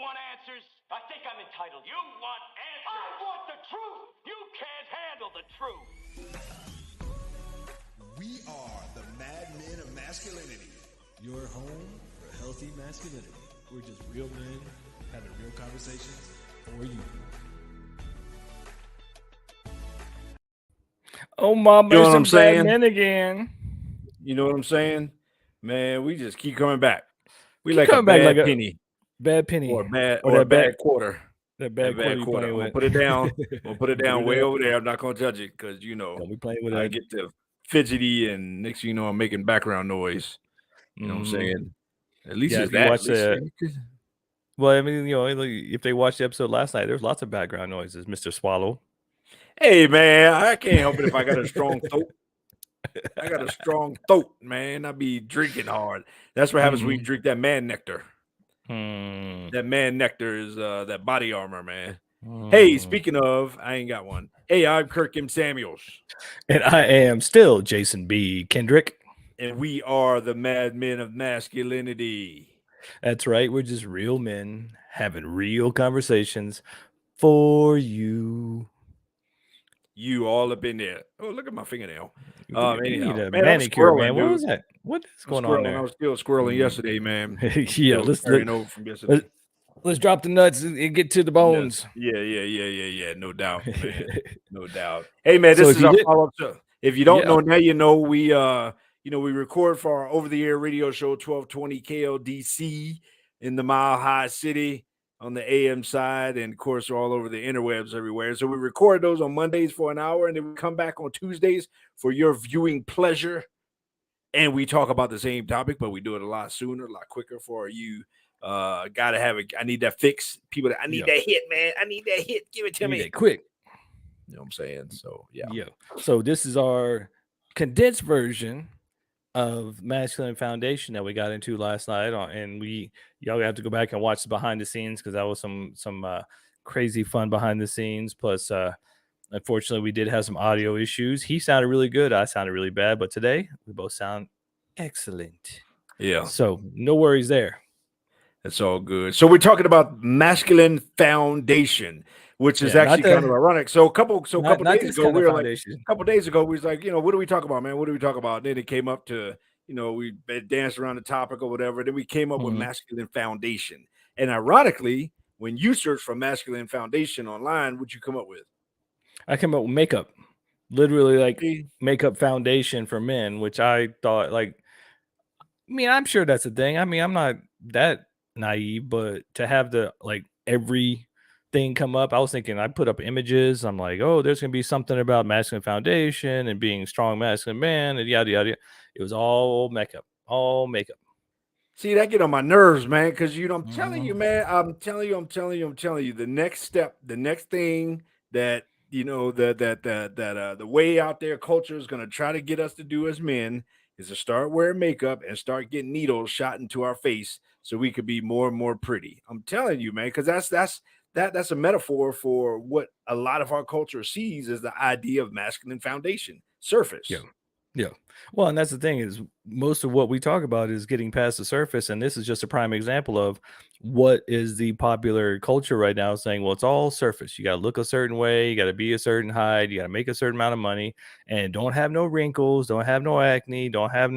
want answers? I think I'm entitled. You want answers? I want the truth. You can't handle the truth. We are the Mad Men of Masculinity. Your home for healthy masculinity. We're just real men having real conversations for you. Oh, mama, You know what I'm bad saying? men again. You know what I'm saying? Man, we just keep coming back. We Keep like a coming back bad like a penny bad penny or a bad that quarter. That bad quarter you playing I'm gonna with. put it down. I'm gonna put it down way down. over there. I'm not gonna touch it because Don't be playing with I that. get to fidgety and next thing you know I'm making background noise. You know what I'm saying? At least it's if you that. watch well, I mean, if they watched the episode last night, there's lots of background noises, Mr. Swallow. Hey man, I can't help it if I got a strong throat. I got a strong throat, man. I be drinking hard. That's what happens when you drink that man nectar. That man nectar is that body armor, man. Hey, speaking of, I ain't got one. Hey, I'm Kirk M. Samuels. And I am still Jason B. Kendrick. And we are the Mad Men of Masculinity. That's right. We're just real men having real conversations for you. You all up in there. Oh, look at my fingernail. You need a man, manicure, man. Dude. What was that? What is going on there? I was still squirreling yesterday, man. Yeah, let's over from yesterday. Let's drop the nuts and get to the bones. Yeah. No doubt, man. No doubt. Hey, man, this is our follow-up show. If you don't know now, you know we we record for our over-the-air radio show 1220 KLDC in the Mile High City on the AM side, and of course we're all over the interwebs everywhere. So we record those on Mondays for an hour, and then we come back on Tuesdays for your viewing pleasure. And we talk about the same topic, but we do it a lot sooner, a lot quicker for you. Gotta have it. I need that fix. People, I need that hit, man. I need that hit. Give it to me. That quick. You know what I'm saying? So yeah. So this is our condensed version of Masculine Foundation that we got into last night, and y'all have to go back and watch the behind the scenes because that was some crazy fun behind the scenes. Plus, unfortunately, we did have some audio issues. He sounded really good. I sounded really bad, but today we both sound excellent. Yeah. So no worries there. It's all good. So we're talking about Masculine Foundation, which is actually kind of ironic. So a couple days ago, we was like, what do we talk about, man? What do we talk about? And then it came up to, we danced around the topic or whatever. Then we came up with Masculine Foundation. And ironically, when you search for Masculine Foundation online, what'd you come up with? I came up with makeup, literally like makeup foundation for men, which I thought I'm sure that's a thing. I mean, I'm not that naive, but to have everything come up, I was thinking, I put up images. I'm like, oh, there's gonna be something about Masculine Foundation and being strong masculine man and yada yada. It was all makeup. See, that get on my nerves, man, because I'm telling you, man, I'm telling you, the next step, the next thing that the way out there culture is gonna try to get us to do as men is to start wearing makeup and start getting needles shot into our face so we could be more and more pretty. I'm telling you, man, because that's a metaphor for what a lot of our culture sees as the idea of Masculine Foundation, surface. Yeah. Well, and that's the thing is most of what we talk about is getting past the surface. And this is just a prime example of what is the popular culture right now saying, well, it's all surface. You got to look a certain way. You got to be a certain height. You got to make a certain amount of money and don't have no wrinkles. Don't have no acne. Don't have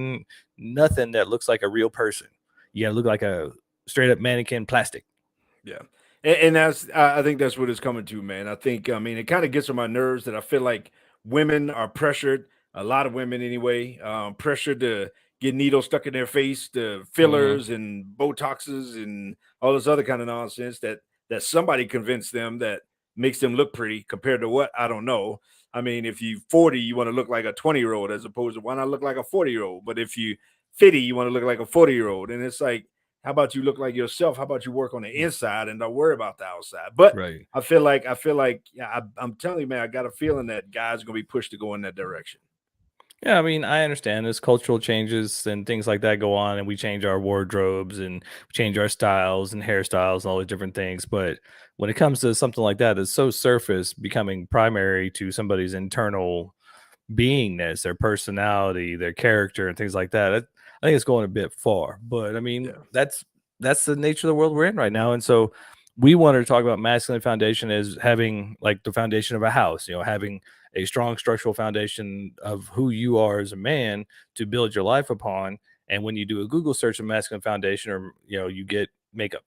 nothing that looks like a real person. You got to look like a straight up mannequin plastic. Yeah. And that's, I think that's what it's coming to, man. It kind of gets on my nerves that I feel like women are pressured. A lot of women anyway, pressured to get needles stuck in their face, the fillers and Botoxes and all this other kind of nonsense that somebody convinced them that makes them look pretty compared to what? I don't know. I mean, if you 40, you want to look like a 20-year-old as opposed to why not look like a 40-year-old? But if you 50, you want to look like a 40-year-old. And it's like, how about you look like yourself? How about you work on the inside and don't worry about the outside? But right. I feel like I'm telling you, man, I got a feeling that guys are going to be pushed to go in that direction. Yeah, I mean, I understand as cultural changes and things like that go on, and we change our wardrobes and change our styles and hairstyles and all these different things. But when it comes to something like that, it's so surface becoming primary to somebody's internal beingness, their personality, their character, and things like that. I think it's going a bit far. But I mean, that's the nature of the world we're in right now. And so we wanted to talk about masculine foundation as having like the foundation of a house, having a strong structural foundation of who you are as a man to build your life upon. And when you do a Google search of masculine foundation, or you get makeup.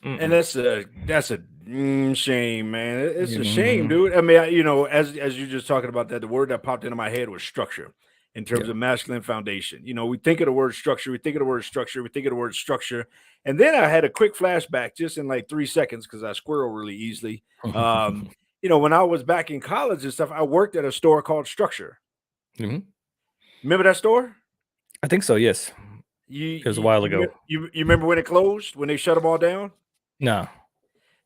And Mm-mm. that's a shame, man. It's a shame, Mhm. dude. I mean, as you just talking about that, the word that popped into my head was structure in terms Yeah. of masculine foundation. We think of the word structure, we think of the word structure, we think of the word structure. And then I had a quick flashback just in like 3 seconds because I squirrel really easily. Um, when I was back in college and stuff, I worked at a store called Structure. Mhm. Remember that store? I think so. Yes, You it was a you while you, ago. you remember when it closed, when they shut them all down? No.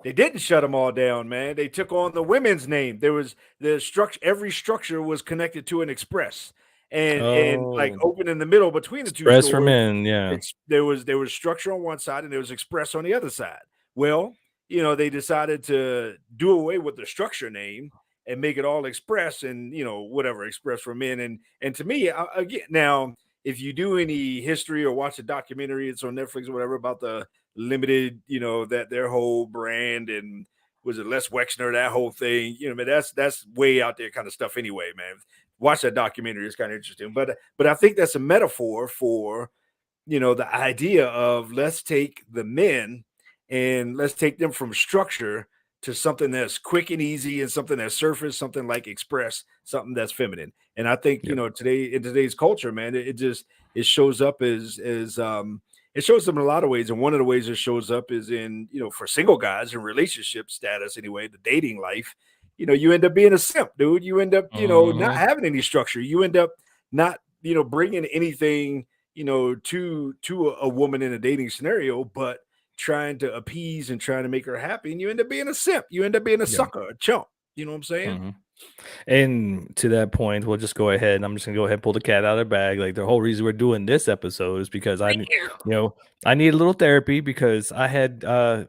They didn't shut them all down, man. They took on the women's name. There was the structure. Every structure was connected to an express, and like Oh, open in the middle between the two express for stores. men. Yeah. There was structure on one side and there was express on the other side. Well, they decided to do away with the structure name and make it all express and whatever express for men. And to me, again, now if you do any history or watch a documentary, it's on Netflix or whatever about the limited, that their whole brand and was it Les Wexner, that whole thing, man, that's way out there kind of stuff anyway, man. Watch that documentary, it's kind of interesting. But I think that's a metaphor for the idea of let's take the men and let's take them from structure to something that's quick and easy and something that's surface, something like express, something that's feminine. And I think, Yep. today in today's culture, man, it shows up as it shows up in a lot of ways. And one of the ways it shows up is in, for single guys in relationship status anyway, the dating life, you end up being a simp, dude. You end up, not Mhm. having any structure. You end up not, bringing anything to a woman in a dating scenario, but trying to appease and trying to make her happy, and you end up being a simp. You end up being a Yeah. sucker, a chump. You know what I'm saying? Mhm. And to that point, we'll just go ahead and I'm just gonna go ahead and pull the cat out of the bag. Like the whole reason we're doing this episode is because I need a little therapy because I had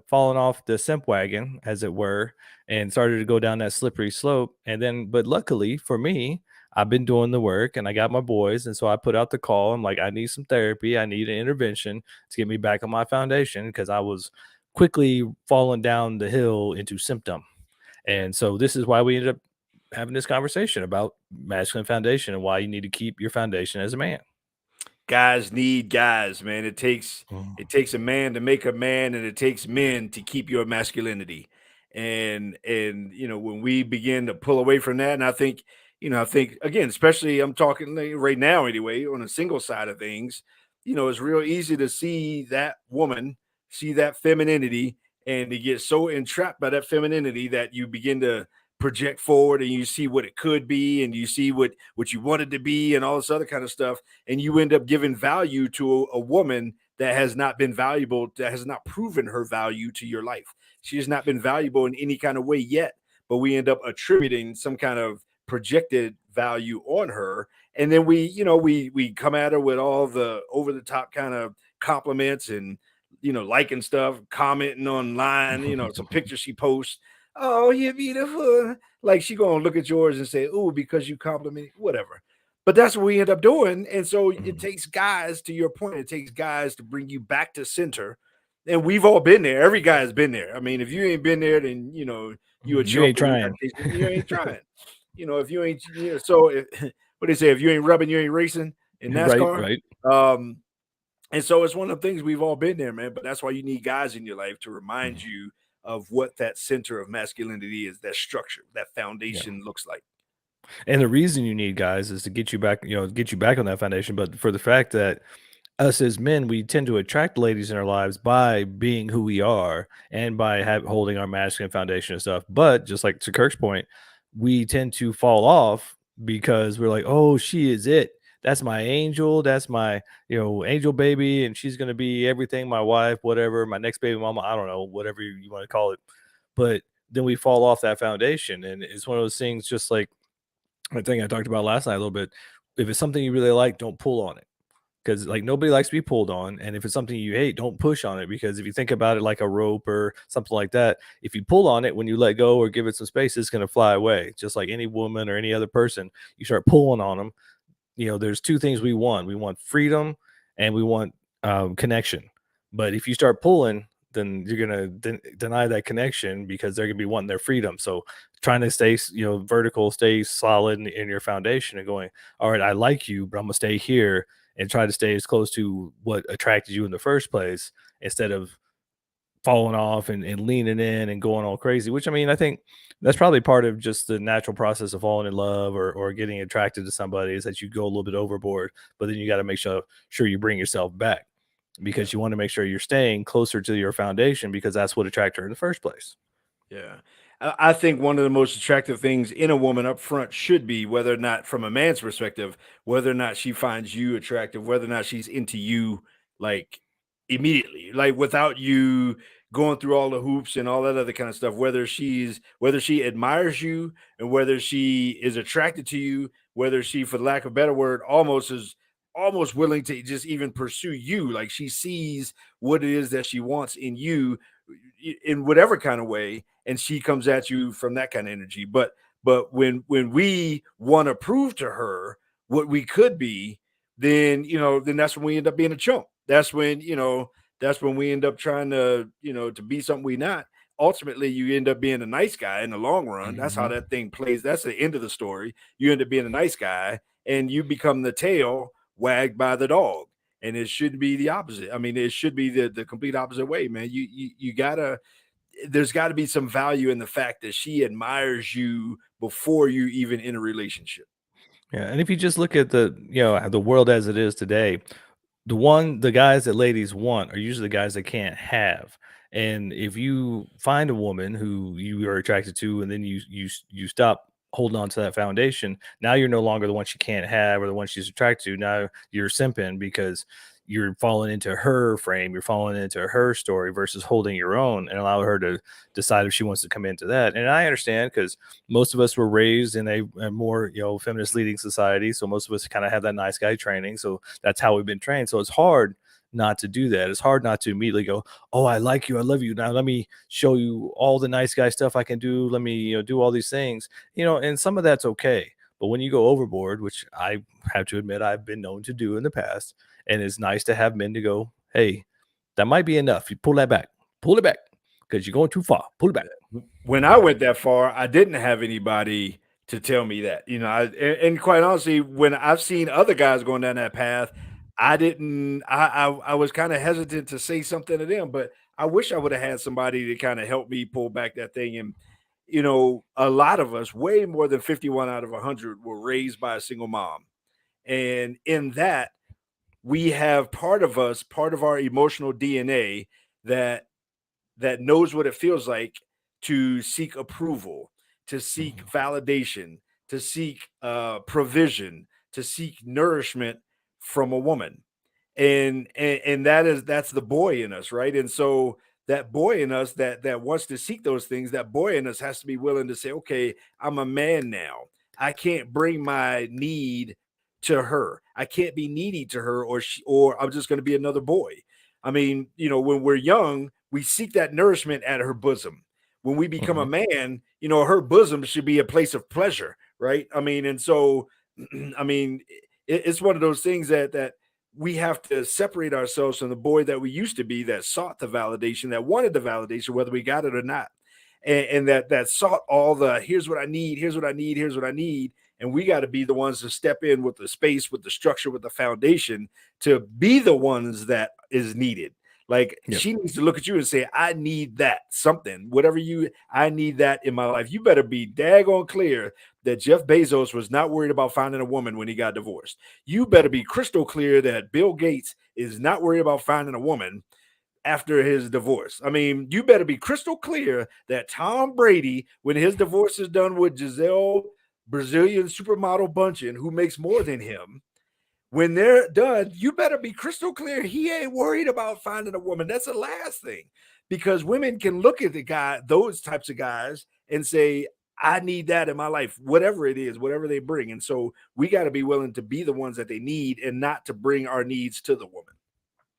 fallen off the simp wagon, as it were, and started to go down that slippery slope. And then, but luckily for me, I've been doing the work and I got my boys, and so I put out the call. I'm like, I need some therapy, I need an intervention to get me back on my foundation because I was quickly falling down the hill into symptom. And so this is why we ended up having this conversation about masculine foundation and why you need to keep your foundation as a man. Guys need guys, man. It takes a man to make a man, and it takes men to keep your masculinity. And when we begin to pull away from that, and I think again, especially I'm talking like right now anyway, on a single side of things, it's real easy to see that woman, see that femininity, and to get so entrapped by that femininity that you begin to project forward and you see what it could be and you see what you want it to be and all this other kind of stuff, and you end up giving value to a woman that has not been valuable, that has not proven her value to your life. She has not been valuable in any kind of way yet, but we end up attributing some kind of projected value on her. And then we come at her with all the over the top kind of compliments and liking stuff, commenting online, some pictures she posts. Oh, you're beautiful. Like she gonna look at yours and say, "Oh, because you compliment me," whatever. But that's what we end up doing. And so it Mhm. takes guys, to your point, it takes guys to bring you back to center. And we've all been there. Every guy has been there. I mean, if you ain't been there, then you a You chump ain't and you're not trying. chasing, you ain't trying. If you ain't, so what they say, if you ain't rubbing, you ain't racing in Right, NASCAR. right. Um, and so it's one of the things we've all been there, man. But that's why you need guys in your life to remind Mhm. you of what that center of masculinity is, that structure, that Yeah. foundation looks like. And the reason you need guys is to get you back, get you back on that foundation. But for the fact that us as men, we tend to attract ladies in our lives by being who we are and by holding our masculine foundation and stuff. But just like to Kirk's point, we tend to fall off because we're like, oh, she is it. That's my angel. That's my, angel baby. And she's going to be everything, my wife, whatever, my next baby mama. I don't know, whatever you want to call it. But then we fall off that foundation. And it's one of those things, just like I think I talked about last night a little bit. If it's something you really like, don't pull on it because like nobody likes to be pulled on. And if it's something you hate, don't push on it because if you think about it like a rope or something like that, if you pull on it when you let go or give it some space, it's going to fly away. Just like any woman or any other person, you start pulling on them. There's two things we want: freedom and we want connection. But if you start pulling, then you're gonna deny that connection because they're gonna be wanting their freedom. So trying to stay, vertical, stay solid in your foundation, and going, all right, I like you, but I'm gonna stay here and try to stay as close to what attracted you in the first place, instead of falling off and leaning in and going all crazy. Which, I mean, I think that's probably part of just the natural process of falling in love, or getting attracted to somebody, is that you go a little bit overboard, but then you got to make sure you bring yourself back, Yeah. because you want to make sure you're staying closer to your foundation, because that's what attracted her in the first place. Yeah. I think one of the most attractive things in a woman up front should be, whether or not from a man's perspective, whether or not she finds you attractive, whether or not she's into you, like, immediately, like without you going through all the hoops and all that other kind of stuff, whether she admires you, and whether she is attracted to you, whether she, for lack of a better word, almost willing to just even pursue you, like she sees what it is that she wants in you, in whatever kind of way, and she comes at you from that kind of energy. But when we want to prove to her what we could be, then then that's when we end up being a chump. That's when we end up trying to be something we not. Ultimately, you end up being a nice guy in the long run. That's how Mhm. that thing plays. That's the end of the story. You end up being a nice guy, and you become the tail wagged by the dog. And it should be the opposite. I mean, it should be the complete opposite way, man. You gotta There's got to be some value in the fact that she admires you before you even in a relationship. Yeah, and if you just look at the world as it is today, the guys that ladies want are usually the guys they can't have. And if you find a woman who you are attracted to, and then you stop holding on to that foundation, now you're no longer the one she can't have, or the one she's attracted to. Now you're simping because you're falling into her frame, you're falling into her story, versus holding your own and allow her to decide if she wants to come into that. And I understand, because most of us were raised in a more, feminist leading society, so most of us kind of have that nice guy training, so that's how we've been trained. So it's hard not to do that. It's hard not to immediately go, oh, I like you, I love you, now let me show you all the nice guy stuff I can do, let me, do all these things, and some of that's okay. But when you go overboard, which I have to admit I've been known to do in the past, and it's nice to have men to go, hey, that might be enough, you pull it back, because you're going too far, pull it back. When I went that far, I didn't have anybody to tell me that. And quite honestly, when I've seen other guys going down that path, I didn't. I was kind of hesitant to say something to them, but I wish I would have had somebody to kind of help me pull back that thing. And a lot of us, way more than 51 out of 100, were raised by a single mom, and in that we have part of us, part of our emotional DNA that knows what it feels like to seek approval, to seek Mhm. validation, to seek provision, to seek nourishment from a woman. And that's the boy in us, right? And so that boy in us that wants to seek those things, that boy in us has to be willing to say, okay, I'm a man now. I can't bring my need to her. I can't be needy to her, or I'm just going to be another boy. I mean, when we're young, we seek that nourishment at her bosom. When we become a Mhm. man, her bosom should be a place of pleasure, right? I mean, and so, I mean, it's one of those things that we have to separate ourselves from the boy that we used to be, that sought the validation, that wanted the validation, whether we got it or not, and that sought all the here's what I need, here's what I need, here's what I need. And we got to be the ones to step in with the space, with the structure, with the foundation, to be the ones that is needed. Like, Yep. she needs to look at you and say, I need that something, I need that in my life. You better be daggone clear that Jeff Bezos was not worried about finding a woman when he got divorced. You better be crystal clear that Bill Gates is not worried about finding a woman after his divorce. I mean, you better be crystal clear that Tom Brady, when his divorce is done with Giselle, Brazilian supermodel Bunchen, who makes more than him, when they're done, you better be crystal clear he ain't worried about finding a woman. That's the last thing, because women can look at those types of guys, and say, I need that in my life, whatever it is, whatever they bring. And so we got to be willing to be the ones that they need, and not to bring our needs to the woman.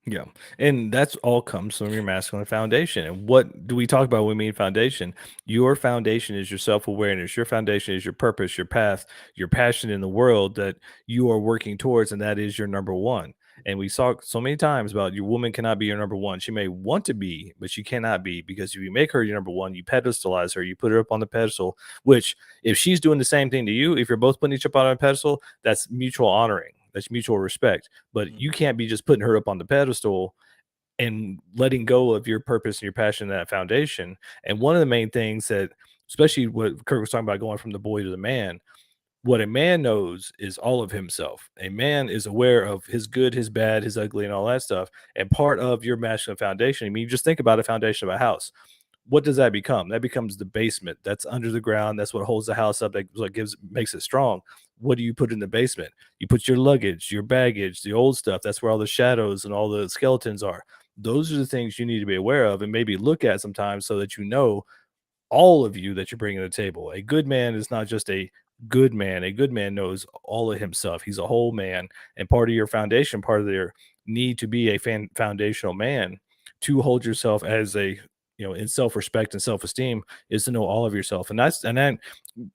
Yeah. And that's all comes from your masculine foundation. And what do we talk about when we mean foundation? Your foundation is your self awareness. Your foundation is your purpose, your path, your passion in the world that you are working towards. And that is your number one. And we saw so many times about your woman cannot be your number one. She may want to be, but she cannot be because if you make her your number one, you pedestalize her, you put her up on the pedestal, which if she's doing the same thing to you, if you're both putting each up on a pedestal, that's mutual honoring. That's mutual respect, but you can't be just putting her up on the pedestal and letting go of your purpose and your passion and that foundation. And one of the main things that, especially what Kirk was talking about going from the boy to the man, what a man knows is all of himself. A man is aware of his good, his bad, his ugly, and all that stuff. And part of your masculine foundation, I mean, you just think about a foundation of a house. What does that become? That becomes the basement. That's under the ground. That's what holds the house up. That's what gives makes it strong. What do you put in the basement? You put your luggage, your baggage, the old stuff. That's where all the shadows and all the skeletons are. Those are the things you need to be aware of and maybe look at sometimes so that you know all of you that you're bringing to the table. A good man is not just a good man. A good man knows all of himself. He's a whole man. And part of your foundation, part of their need to be a foundational man to hold yourself as a, in self-respect and self-esteem is to know all of yourself. And then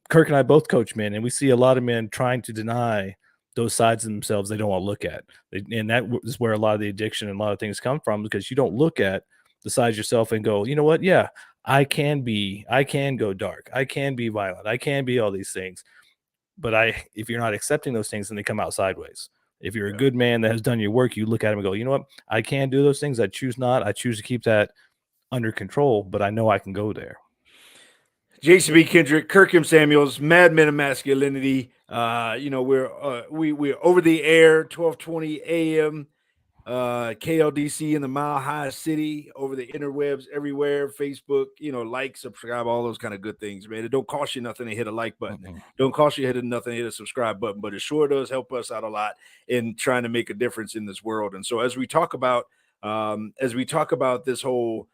Kirk and I both coach men, and we see a lot of men trying to deny those sides of themselves they don't want to look at. And that is where a lot of the addiction and a lot of things come from because you don't look at the sides yourself and go, you know what? Yeah, I can go dark. I can be violent. I can be all these things. But if you're not accepting those things, then they come out sideways. If you're a Yeah. good man that has done your work, you look at him and go, you know what? I can do those things. I choose not. I choose to keep that under control, but I know I can go there. Jason B. Kendrick, Kirkham Samuels, Madmen of Masculinity. We're over the air, 12:20 a.m. KLDC in the Mile High City, over the interwebs, everywhere, Facebook, like, subscribe, all those kind of good things, man. It don't cost you nothing to hit a like button. Mm-mm. Don't cost you nothing to hit a subscribe button, but it sure does help us out a lot in trying to make a difference in this world. And so as we talk about this whole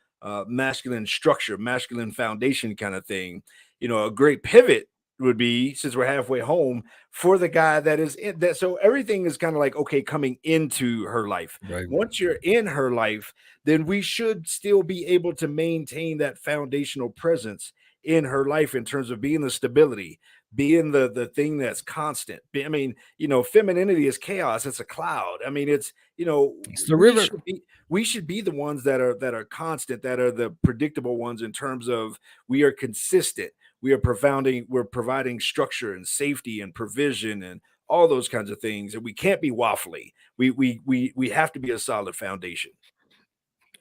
masculine structure, masculine foundation kind of thing, a great pivot would be, since we're halfway home, for the guy that is in that. So everything is kind of like, okay, coming into her life. Right. Once you're in her life, then we should still be able to maintain that foundational presence in her life in terms of being the stability, being the thing that's constant. I mean, femininity is chaos. It's a cloud. I mean, it's, It's the we river. should be the ones that are constant, that are the predictable ones in terms of we are consistent. We're providing structure and safety and provision and all those kinds of things. And we can't be waffly. We have to be a solid foundation.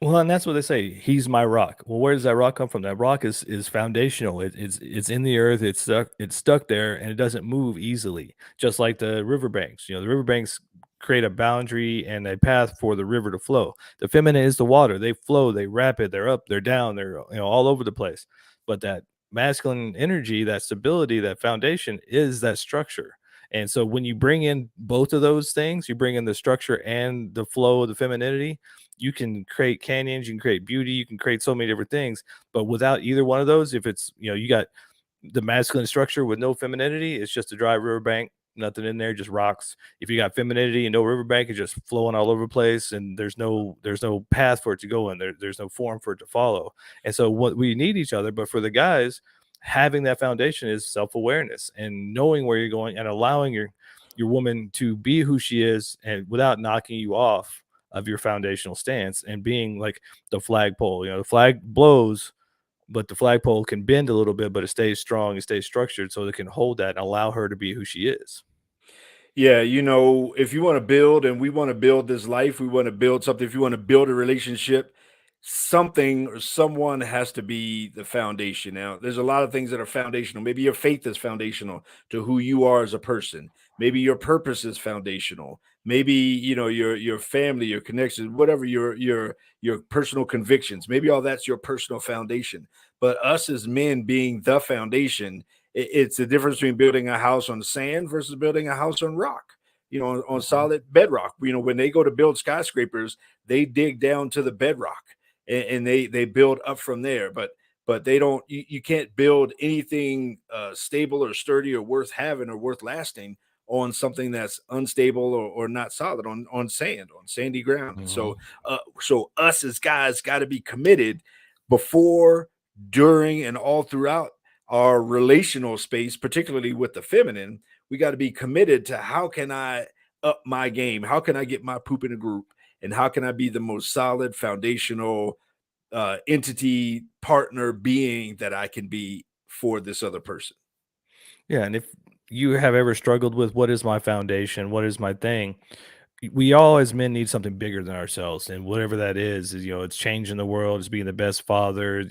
Well, and that's what they say. He's my rock. Well, where does that rock come from? That rock is foundational. It's in the earth. It's stuck there, and it doesn't move easily. Just like the riverbanks. The riverbanks create a boundary and a path for the river to flow. The feminine is the water. They flow. They rapid. They're up. They're down. They're all over the place. But that masculine energy, that stability, that foundation is that structure. And so when you bring in both of those things, you bring in the structure and the flow of the femininity, you can create canyons, you can create beauty, you can create so many different things. But without either one of those, if it's, you got the masculine structure with no femininity, it's just a dry riverbank, nothing in there, just rocks. If you got femininity and no riverbank, it's just flowing all over the place, and there's no path for it to go in. There's no form for it to follow. And so what we need each other, but for the guys, having that foundation is self-awareness and knowing where you're going and allowing your woman to be who she is and without knocking you off of your foundational stance and being like the flagpole. The flag blows, but the flagpole can bend a little bit, but it stays strong, it stays structured so it can hold that and allow her to be who she is. Yeah, if you want to build and we want to build this life, we want to build something, if you want to build a relationship, something or someone has to be the foundation. Now, there's a lot of things that are foundational. Maybe your faith is foundational to who you are as a person. Maybe your purpose is foundational. Maybe, your family, your connections, whatever your personal convictions. Maybe all that's your personal foundation. But us as men being the foundation, it's the difference between building a house on sand versus building a house on rock, on Mhm. solid bedrock. When they go to build skyscrapers, they dig down to the bedrock and they build up from there. But they don't, you can't build anything stable or sturdy or worth having or worth lasting on something that's unstable or not solid on sand, on sandy ground. And Mhm. so us as guys got to be committed before, during, and all throughout our relational space, particularly with the feminine. We got to be committed to how can I up my game? How can I get my poop in a group? And how can I be the most solid foundational entity, partner, being that I can be for this other person? Yeah, and if you have ever struggled with what is my foundation, what is my thing, we all as men need something bigger than ourselves, and whatever that is, it's changing the world, it's being the best father,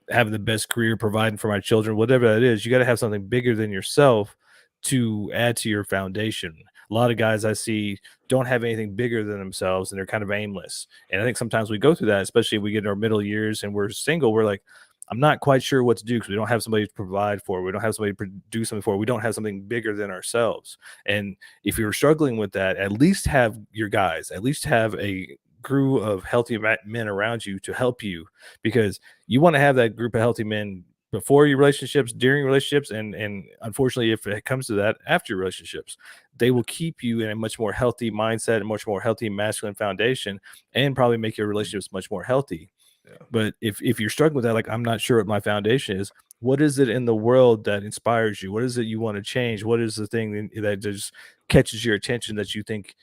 having the best career, providing for my children, whatever that is. You got to have something bigger than yourself to add to your foundation. A lot of guys I see don't have anything bigger than themselves, and they're kind of aimless. And I think sometimes we go through that, especially if we get in our middle years and we're single. We're like, I'm not quite sure what to do because we don't have somebody to provide for. We don't have somebody to do something for. We don't have something bigger than ourselves. And if you're struggling with that, at least have your guys, at least have a crew of healthy men around you to help you, because you want to have that group of healthy men before your relationships, during relationships, and unfortunately, if it comes to that, after your relationships. They will keep you in a much more healthy mindset and much more healthy masculine foundation, and probably make your relationships much more healthy. Yeah. But if you're struggling with that, like, I'm not sure what my foundation is, what is it in the world that inspires you? What is it you want to change? What is the thing that just catches your attention that you think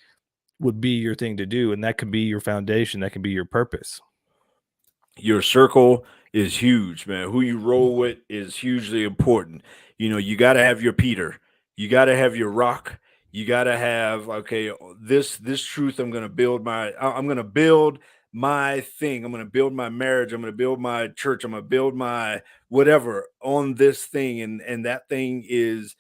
would be your thing to do? And that could be your foundation, that can be your purpose. Your circle is huge, man. Who you roll with is hugely important. You got to have your Peter. You got to have your rock. You got to have, okay, this truth. I'm going to build my thing. I'm going to build my marriage. I'm going to build my church. I'm going to build my whatever on this thing. And that thing is,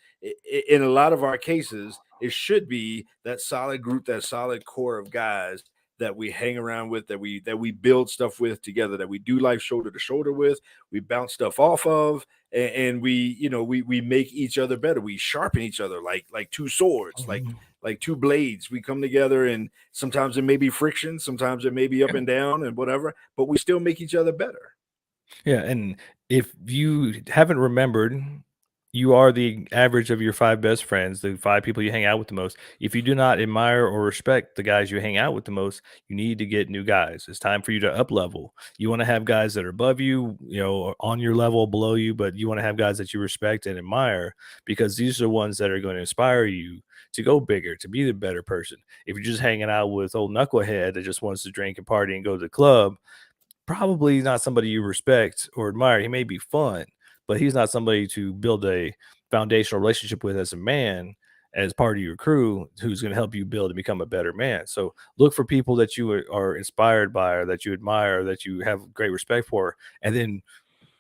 in a lot of our cases, it should be that solid group, that solid core of guys that we hang around with, that we build stuff with together, that we do life shoulder to shoulder with, we bounce stuff off of, and we make each other better. We sharpen each other like two swords, Mhm. like two blades. We come together, and sometimes it may be friction, sometimes it may be up Yeah. and down and whatever, but we still make each other better. Yeah, and if you haven't remembered, you are the average of your 5 best friends, the 5 people you hang out with the most. If you do not admire or respect the guys you hang out with the most, you need to get new guys. It's time for you to up level. You wanna have guys that are above you, or on your level, below you, but you wanna have guys that you respect and admire, because these are the ones that are gonna inspire you to go bigger, to be the better person. If you're just hanging out with old knucklehead that just wants to drink and party and go to the club, probably not somebody you respect or admire. He may be fun, but he's not somebody to build a foundational relationship with as a man, as part of your crew, who's going to help you build and become a better man. So look for people that you are inspired by, or that you admire, or that you have great respect for, and then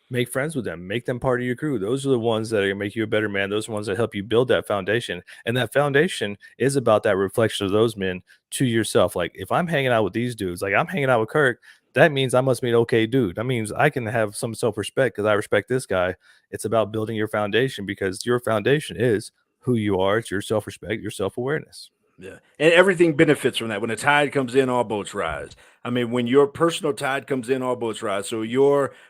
make friends with them, make them part of your crew. Those are the ones that are gonna make you a better man. Those are the ones that help you build that foundation. And that foundation is about that reflection of those men to yourself. Like, if I'm hanging out with these dudes, like I'm hanging out with Kirk, that means I must be an okay dude. That means I can have some self-respect because I respect this guy. It's about building your foundation, because your foundation is who you are. It's your self-respect, your self-awareness. Yeah. And everything benefits from that. When the tide comes in, all boats rise. I mean, when your personal tide comes in, all boats rise. So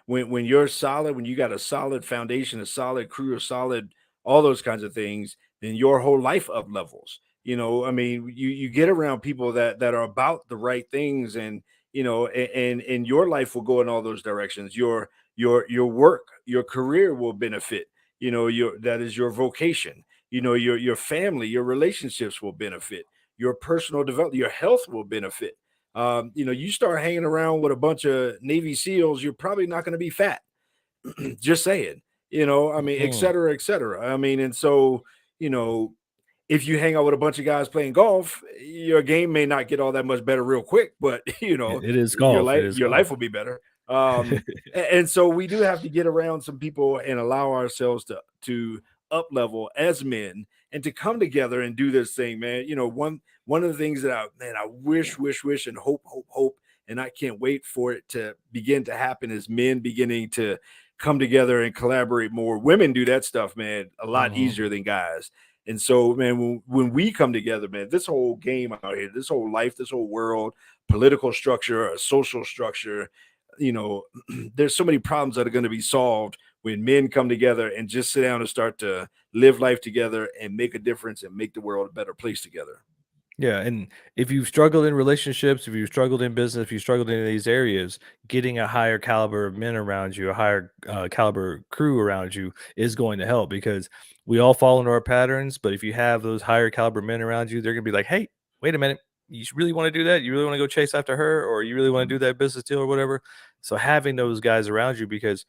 when you're solid, when you got a solid foundation, a solid crew, a solid all those kinds of things, then your whole life up levels. I mean, you get around people that are about the right things, and and your life will go in all those directions. Your work, your career will benefit. Your that is your vocation. Your family, your relationships will benefit. Your personal development, your health will benefit. You start hanging around with a bunch of Navy SEALs, you're probably not going to be fat. Just saying. I mean, et Mhm. cetera, et cetera. I mean, and so, you know, if you hang out with a bunch of guys playing golf, your game may not get all that much better real quick, but It is your golf. It life is your golf. life will be better. And so we do have to get around some people and allow ourselves to up level as men, and to come together and do this thing, man. One of the things that I wish, and hope, and I can't wait for it to begin to happen, is men beginning to come together and collaborate more. Women do that stuff, man, a lot Mhm. easier than guys. And so, man, when we come together, man, this whole game out here, this whole life, this whole world, political structure, a social structure, you know, there's so many problems that are going to be solved when men come together and just sit down and start to live life together and make a difference and make the world a better place together. Yeah, and if you've struggled in relationships, if you've struggled in business, if you've struggled in these areas, getting a higher caliber of men around you, a higher caliber crew around you is going to help because we all fall into our patterns. But if you have those higher caliber men around you, they're going to be like, hey, wait a minute. You really want to do that? You really want to go chase after her, or you really want to do that business deal or whatever? So having those guys around you because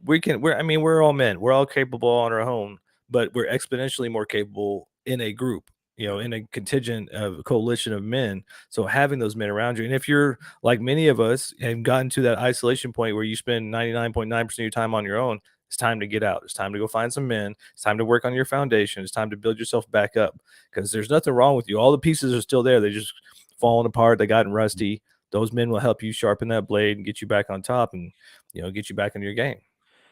I mean, we're all men. We're all capable on our own, but we're exponentially more capable in a group, in a contingent of a coalition of men. So having those men around you, and if you're like many of us and gotten to that isolation point where you spend 99.9% of your time on your own, it's time to get out. It's time to go find some men. It's time to work on your foundation. It's time to build yourself back up because there's nothing wrong with you. All the pieces are still there. They just falling apart. They gotten rusty. Those men will help you sharpen that blade and get you back on top and, get you back in your game.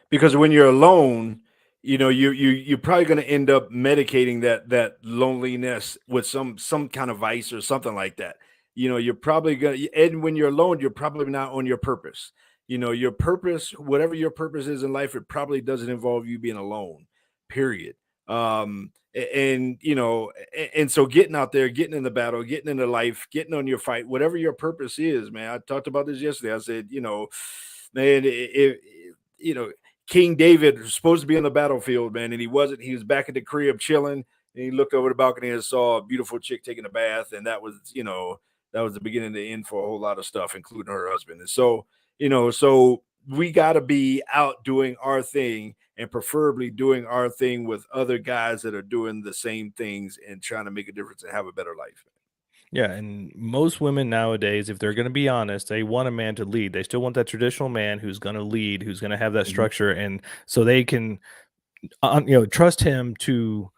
Because when you're alone, you're probably going to end up medicating that loneliness with some kind of vice or something like that. You're probably gonna, and when you're alone, you're probably not on your purpose. Your purpose, whatever your purpose is in life, it probably doesn't involve you being alone. Period. And so getting out there, getting in the battle, getting into life, getting on your fight, whatever your purpose is, man. I talked about this yesterday. I said, man, if King David was supposed to be on the battlefield, man, and he wasn't. He was back at the crib chilling, and he looked over the balcony and saw a beautiful chick taking a bath, and that was the beginning and the end for a whole lot of stuff, including her husband. And so we got to be out doing our thing, and preferably doing our thing with other guys that are doing the same things and trying to make a difference and have a better life. Yeah, and most women nowadays, if they're going to be honest, they want a man to lead. They still want that traditional man who's going to lead, who's going to have that Mhm. structure, and so they can, trust him to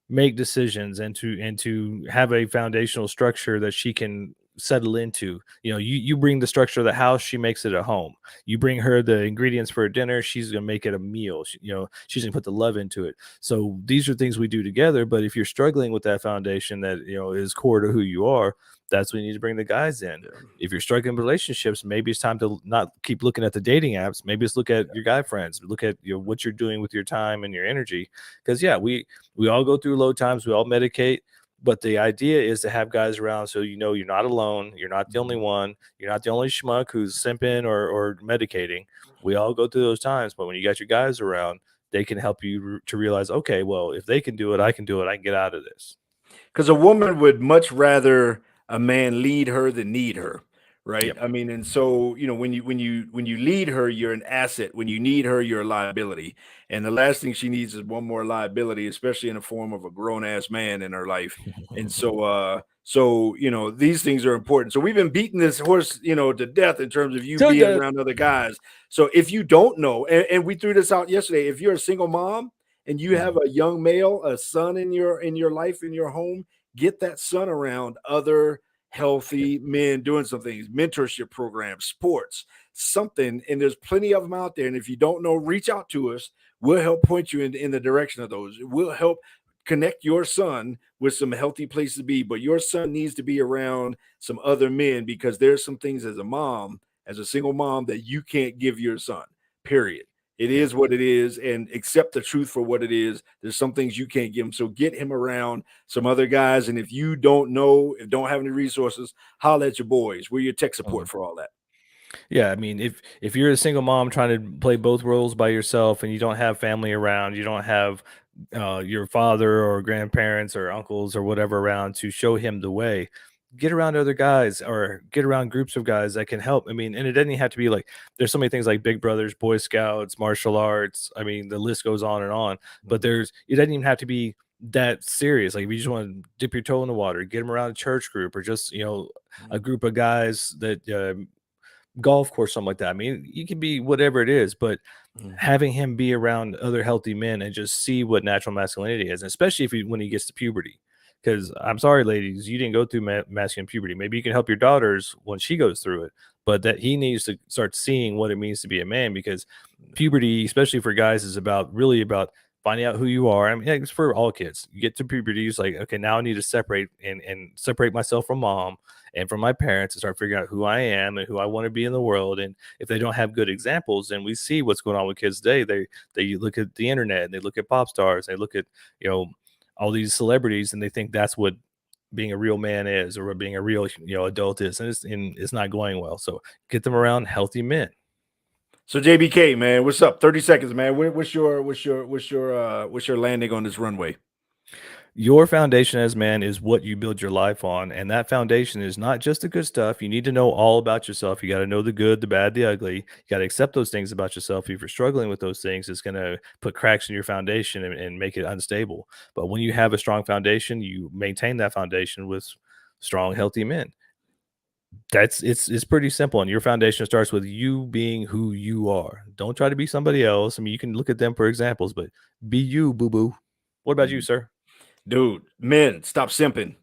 make decisions and to have a foundational structure that she can settle into. You bring the structure of the house, she makes it a home. You bring her the ingredients for a dinner, she's gonna make it a meal. She's gonna put the love into it. So these are things we do together. But if you're struggling with that foundation that is core to who you are, that's when you need to bring the guys in. Yeah. If you're struggling with relationships, maybe it's time to not keep looking at the dating apps. Maybe it's look at your guy friends, look at what you're doing with your time and your energy. Because yeah, we all go through low times, we all medicate, but the idea is to have guys around so you're not alone, you're not the only one, you're not the only schmuck who's simping or medicating. We all go through those times, but when you got your guys around, they can help you to realize, okay, well, if they can do it, I can do it. I can get out of this. Because a woman would much rather a man lead her than need her, right? Yep. I mean, and so when you lead her, you're an asset. When you need her, you're a liability. And the last thing she needs is one more liability, especially in the form of a grown ass man in her life. And so these things are important. So we've been beating this horse, to death in terms of you So being the around other guys. So if you don't know, and we threw this out yesterday, if you're a single mom and you have a young male, a son in your life, in your home, get that son around other healthy men doing some things, mentorship programs, sports, something. And there's plenty of them out there. And if you don't know, reach out to us. We'll help point you in the direction of those. We'll help connect your son with some healthy places to be. But your son needs to be around some other men because there's some things as a mom, as a single mom, that you can't give your son, period. It Yeah. is what it is, and accept the truth for what it is. There's some things you can't give him. So get him around some other guys. And if you don't know, if don't have any resources, holler at your boys. We're your tech support for all that. Yeah, I mean, if you're a single mom trying to play both roles by yourself and you don't have family around, you don't have your father or grandparents or uncles or whatever around to show him the way, get around other guys or get around groups of guys that can help. I mean, and it doesn't have to be like there's so many things like Big Brothers, Boy Scouts, martial arts. I mean, the list goes on and on. But it doesn't even have to be that serious. Like if you just want to dip your toe in the water, get them around a church group or just a group of guys that golf course, something like that. I mean, you can be whatever it is, but having him be around other healthy men and just see what natural masculinity is, and especially when he gets to puberty. Because I'm sorry, ladies, you didn't go through masculine puberty. Maybe you can help your daughters when she goes through it, but that he needs to start seeing what it means to be a man. Because puberty, especially for guys, is really about finding out who you are. I mean, it's for all kids. You get to puberty, it's like, okay, now I need to separate and separate myself from mom and from my parents and start figuring out who I am and who I want to be in the world. And if they don't have good examples, then we see what's going on with kids today. They look at the internet and they look at pop stars, they look at, you know, all these celebrities, and they think that's what being a real man is, or what being a real, you know, adult is, and it's not going well. So get them around healthy men. So JBK, man, what's up? 30 seconds, man. What's your landing on this runway? Your foundation as man is what you build your life on, and that foundation is not just the good stuff. You need to know all about yourself. You got to know the good, the bad, the ugly. You got to accept those things about yourself. If you're struggling with those things, it's going to put cracks in your foundation and make it unstable. But when you have a strong foundation, you maintain that foundation with strong, healthy men. It's pretty simple, and your foundation starts with you being who you are. Don't try to be somebody else. I mean, you can look at them for examples, but be you, boo boo. What about you, sir? Dude, men, stop simping.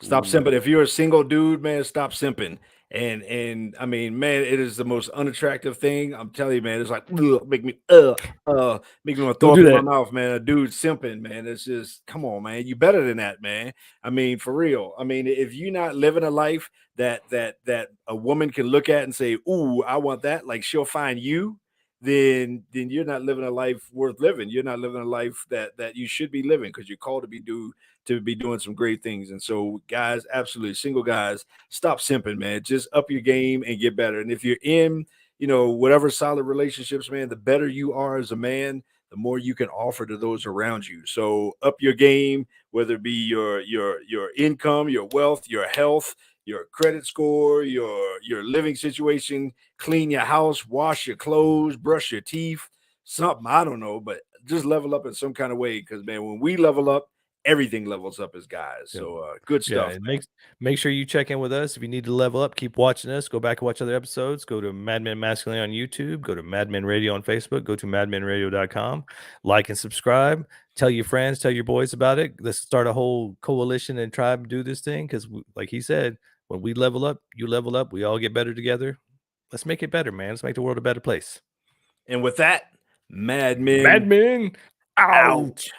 Stop simping. If you're a single dude, man, stop simping. And I mean, man, it is the most unattractive thing. I'm telling you, man. It's like make me make me want to throw Don't up do in my that. mouth, man. A dude simping, man. It's just come on, man. You better than that, man. I mean, for real. I mean, if you're not living a life that a woman can look at and say, "Ooh, I want that," like she'll find you, then you're not living a life worth living. You're not living a life that you should be living, because you're called to be doing some great things. And so, guys, absolutely, single guys, stop simping, man. Just up your game and get better. And if you're in, whatever solid relationships, man, the better you are as a man, the more you can offer to those around you. So up your game, whether it be your income, your wealth, your health, your credit score, your living situation, clean your house, wash your clothes, brush your teeth, something, I don't know, but just level up in some kind of way. Because man, when we level up, everything levels up as guys. Yep. So good Yeah, stuff, and man. make sure you check in with us. If you need to level up, keep watching us. Go back and watch other episodes. Go to Mad Men Masculine on YouTube. Go to Mad Men Radio on Facebook. Go to madmenradio.com. Like and subscribe. Tell your friends, tell your boys about it. Let's start a whole coalition and try to do this thing, because, like he said, when we level up, you level up. We all get better together. Let's make it better, man. Let's make the world a better place. And with that, Mad Mad Men Men out. out.